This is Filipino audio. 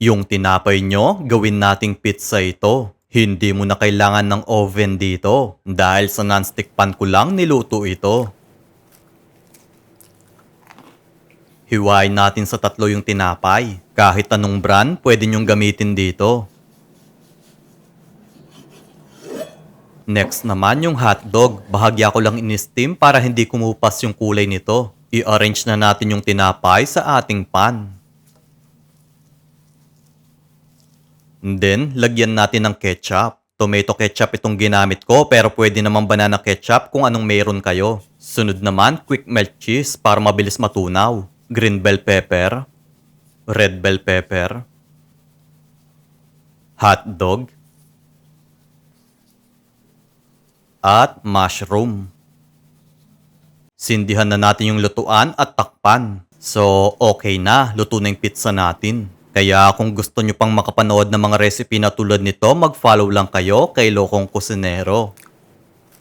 Yung tinapay nyo, gawin nating pizza ito. Hindi mo na kailangan ng oven dito dahil sa nonstick pan ko lang niluto ito. Hiwain natin sa tatlo yung tinapay. Kahit anong brand, pwede nyong gamitin dito. Next naman yung hotdog. Bahagya ko lang in-steam para hindi kumupas yung kulay nito. I-arrange na natin yung tinapay sa ating pan. And then, lagyan natin ng ketchup. Tomato ketchup itong ginamit ko pero pwede naman banana ketchup kung anong meron kayo. Sunod naman, quick melt cheese para mabilis matunaw. Green bell pepper. Red bell pepper. Hotdog. At mushroom. Sindihan na natin yung lutuan at takpan. So, okay na. Luto na yung pizza natin. Kaya kung gusto nyo pang makapanood ng mga recipe na tulad nito, mag-follow lang kayo kay Lokong Kusinero.